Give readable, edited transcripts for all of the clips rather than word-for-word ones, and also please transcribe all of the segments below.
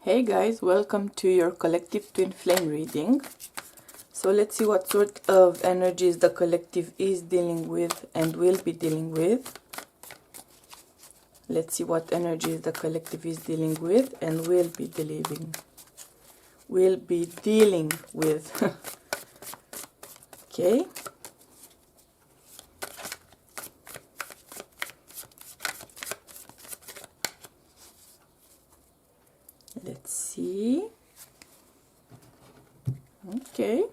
Hey guys, welcome to your collective twin flame reading. So let's see what sort of energies the collective is dealing with and will be dealing with. Let's see what energies the collective is dealing with and will be dealing with. Okay. Let's see. Okay.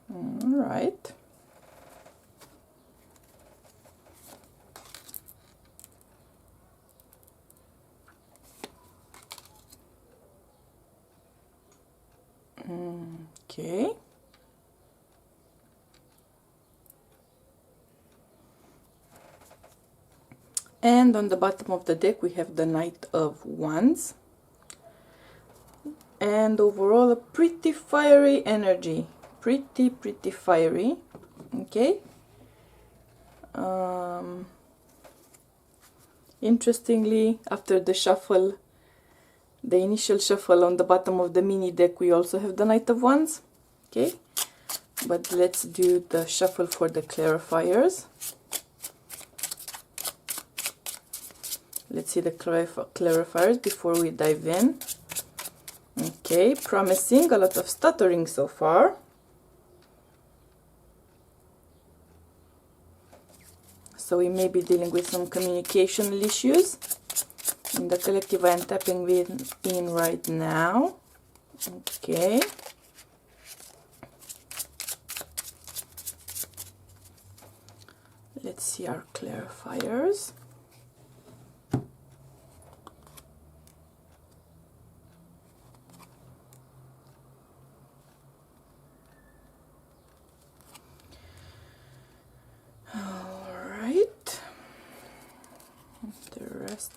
All right. Okay. And on the bottom of the deck we have the Knight of Wands. And overall a pretty fiery energy. Pretty fiery. Okay. Interestingly, after the shuffle, the initial shuffle on the bottom of the mini deck, we also have the Knight of Wands. Okay. But let's do the shuffle for the clarifiers. Let's see the clarifiers before we dive in. Okay, promising, a lot of stuttering so far. So we may be dealing with some communicational issues. In the collective I am tapping in right now. Okay. Let's see our clarifiers.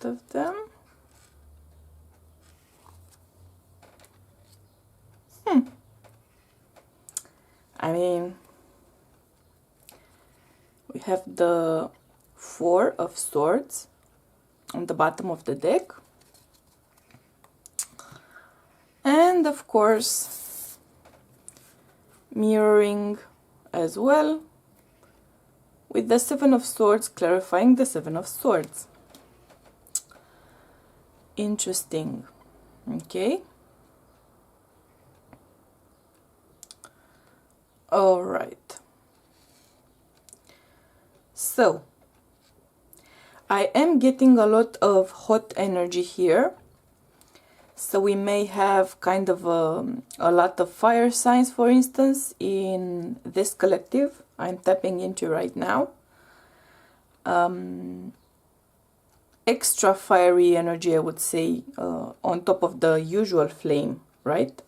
Of them. I mean, we have the Four of Swords on the bottom of the deck. And of course, mirroring as well with the Seven of Swords, clarifying the Seven of Swords. Interesting. Okay. All right. So I am getting a lot of hot energy here. So we may have kind of a lot of fire signs, for instance, in this collective I'm tapping into right now. Extra fiery energy, I would say, on top of the usual flame, right?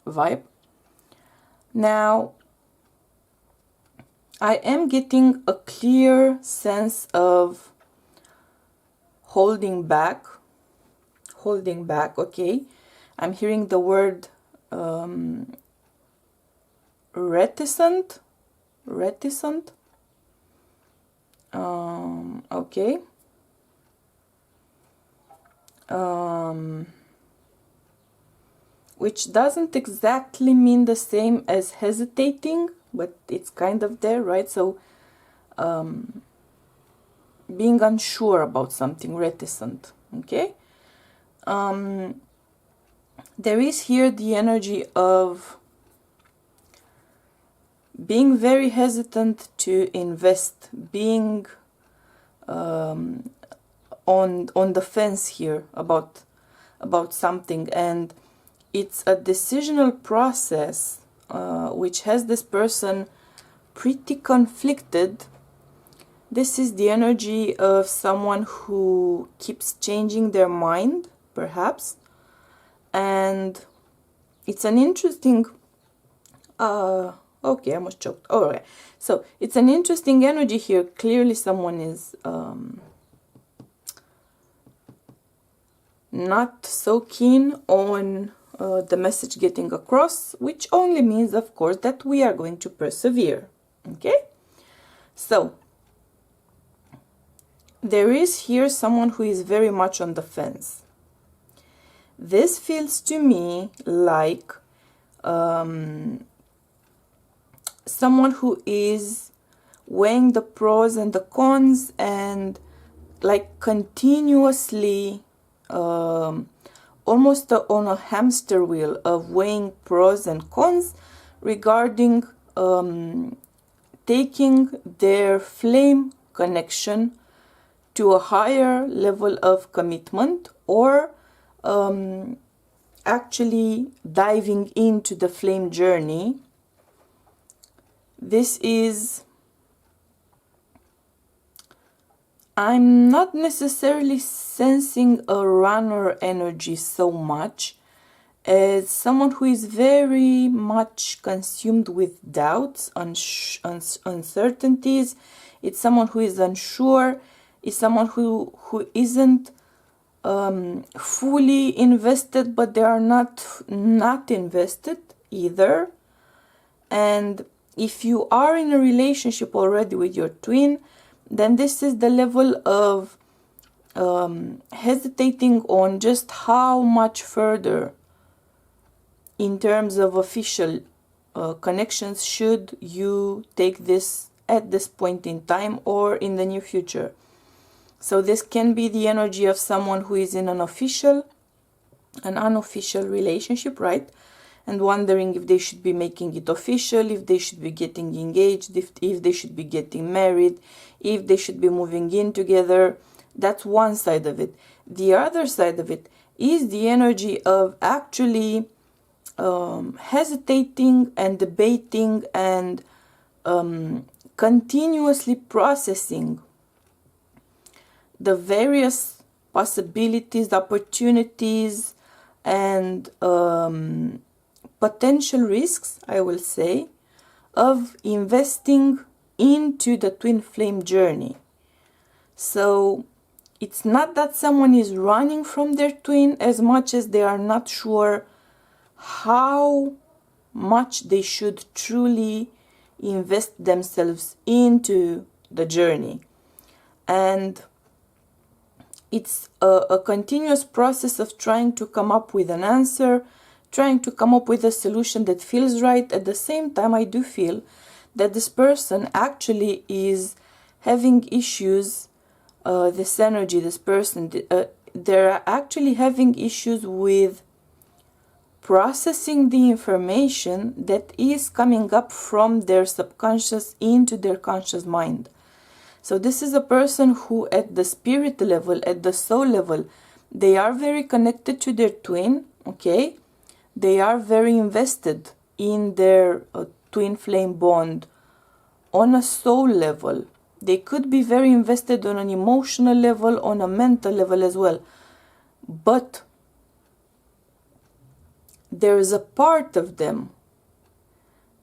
Vibe. Now, I am getting a clear sense of holding back, okay? I'm hearing the word reticent, okay. Which doesn't exactly mean the same as hesitating, but it's kind of there, right? So being unsure about something, reticent, okay? There is here the energy of being very hesitant to invest, being on the fence here about something, and it's a decisional process which has this person pretty conflicted. This is the energy of someone who keeps changing their mind, perhaps, and it's an interesting okay, I almost choked. All right, so it's an interesting energy here. Clearly someone is not so keen on the message getting across, which only means, of course, that we are going to persevere, Okay? So, there is here someone who is very much on the fence. This feels to me like someone who is weighing the pros and the cons and like continuously almost on a hamster wheel of weighing pros and cons regarding taking their flame connection to a higher level of commitment, or actually diving into the flame journey. This is, I'm not necessarily sensing a runner energy so much as someone who is very much consumed with doubts, uncertainties. It's someone who is unsure. It's someone who isn't fully invested, but they are not invested either. And if you are in a relationship already with your twin, then this is the level of hesitating on just how much further in terms of official connections should you take this at this point in time or in the near future. So this can be the energy of someone who is in an unofficial relationship, right? And wondering if they should be making it official, if they should be getting engaged, if they should be getting married, if they should be moving in together. That's one side of it. The other side of it is the energy of actually hesitating and debating and continuously processing the various possibilities, opportunities, and potential risks, I will say, of investing into the twin flame journey. So it's not that someone is running from their twin as much as they are not sure how much they should truly invest themselves into the journey. And it's a continuous process of trying to come up with an answer, trying to come up with a solution that feels right. At the same time, I do feel that this person actually is having issues, this energy, this person, they're actually having issues with processing the information that is coming up from their subconscious into their conscious mind. So this is a person who at the spirit level, at the soul level, they are very connected to their twin, okay? They are very invested in their twin flame bond on a soul level. They could be very invested on an emotional level, on a mental level as well. But there is a part of them,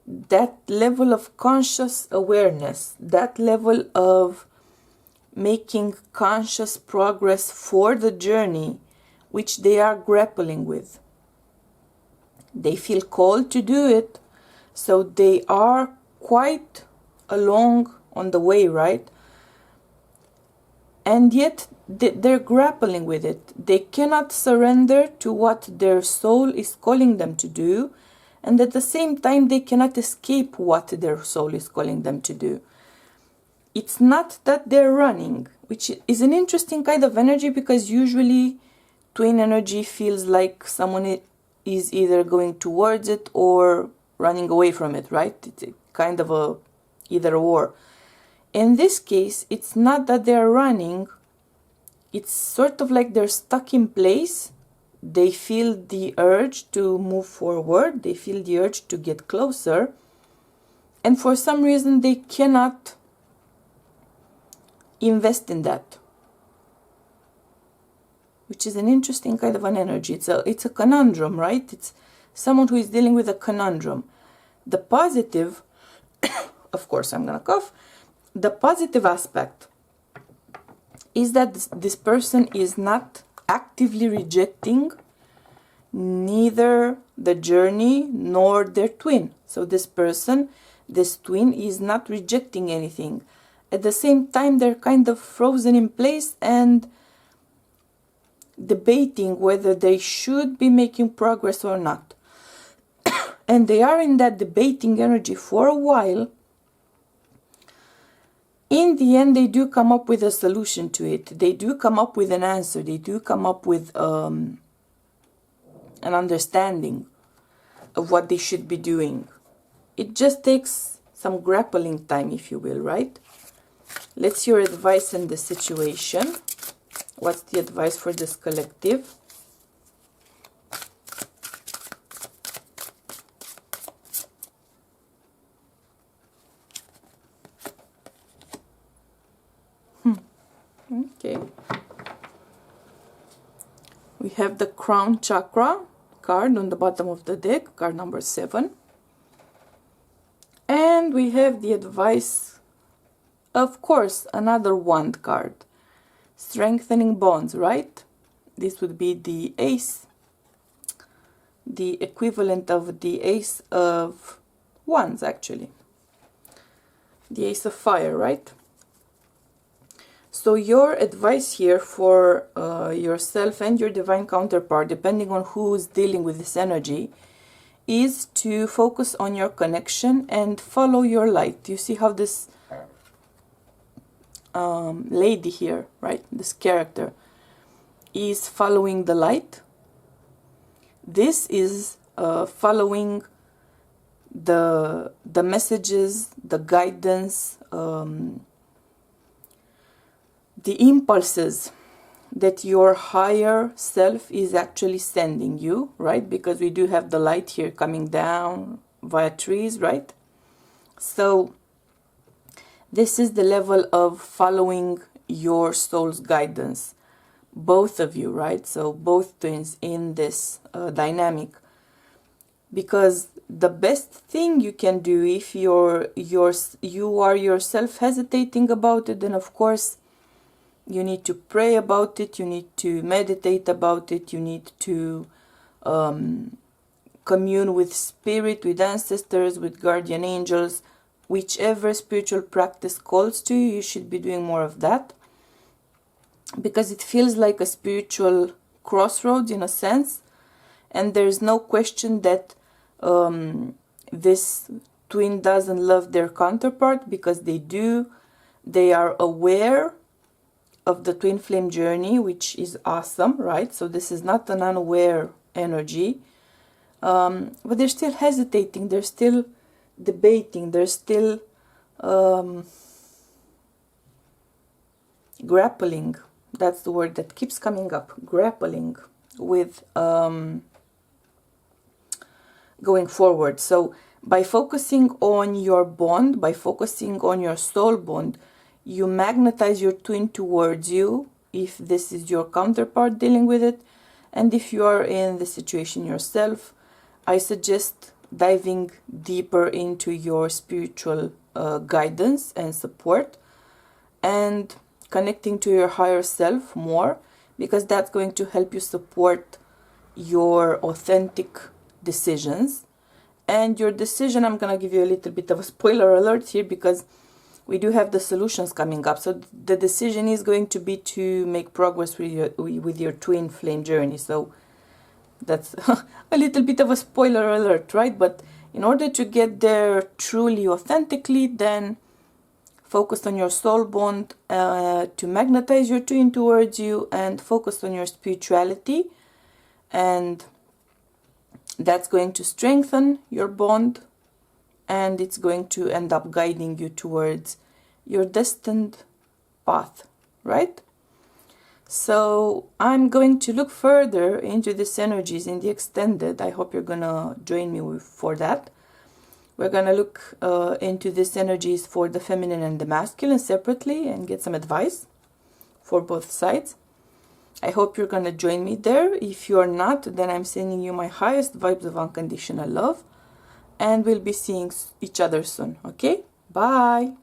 that level of conscious awareness, that level of making conscious progress for the journey, which they are grappling with. They feel called to do it, so they are quite along on the way, right? And yet they're grappling with it. They cannot surrender to what their soul is calling them to do, and at the same time they cannot escape what their soul is calling them to do. It's not that they're running, which is an interesting kind of energy, because usually twin energy feels like someone is either going towards it or running away from it, right? It's kind of a either or. In this case, it's not that they're running, it's sort of like they're stuck in place. They feel the urge to move forward, they feel the urge to get closer, and for some reason they cannot invest in that, which is an interesting kind of an energy. It's a conundrum, right? It's someone who is dealing with a conundrum. The positive, of course I'm gonna cough, the positive aspect is that this person is not actively rejecting neither the journey nor their twin. So this person, this twin, is not rejecting anything. At the same time, they're kind of frozen in place and debating whether they should be making progress or not. And they are in that debating energy for a while. In the end, they do come up with a solution to it. They do come up with an answer. They do come up with an understanding of what they should be doing. It just takes some grappling time, if you will, right? Let's hear advice in the situation. What's the advice for this collective? Okay. We have the crown chakra card on the bottom of the deck, card number 7. And we have the advice, of course, another wand card. Strengthening bonds, right? This would be the ace, the equivalent of the ace of wands, actually. The ace of fire, right? So your advice here for yourself and your divine counterpart, depending on who's dealing with this energy, is to focus on your connection and follow your light. You see how this lady here, right, this character, is following the light. This is following the messages, the guidance, the impulses that your higher self is actually sending you, right? Because we do have the light here coming down via trees, right? So this is the level of following your soul's guidance, both of you, right? So both twins in this dynamic. Because the best thing you can do if you are yourself hesitating about it, then of course you need to pray about it, you need to meditate about it, you need to commune with spirit, with ancestors, with guardian angels. Whichever spiritual practice calls to you, you should be doing more of that. Because it feels like a spiritual crossroads in a sense. And there's no question that this twin doesn't love their counterpart, because they do. They are aware of the twin flame journey, which is awesome, right? So this is not an unaware energy. But they're still hesitating. They're still debating. They're still grappling. That's the word that keeps coming up. Grappling with going forward. So by focusing on your bond, by focusing on your soul bond, you magnetize your twin towards you, if this is your counterpart dealing with it. And if you are in the situation yourself, I suggest diving deeper into your spiritual guidance and support, and connecting to your higher self more, because that's going to help you support your authentic decisions. And your decision, I'm going to give you a little bit of a spoiler alert here, because we do have the solutions coming up. So the decision is going to be to make progress with your twin flame journey. So that's a little bit of a spoiler alert, right? But in order to get there truly authentically, then focus on your soul bond to magnetize your twin towards you, and focus on your spirituality. And that's going to strengthen your bond, and it's going to end up guiding you towards your destined path, right? So I'm going to look further into these energies in the extended. I hope you're gonna join me for that. We're gonna look into these energies for the feminine and the masculine separately, and get some advice for both sides. I hope you're gonna join me there. If you're not, then I'm sending you my highest vibes of unconditional love, and we'll be seeing each other soon. Okay, bye.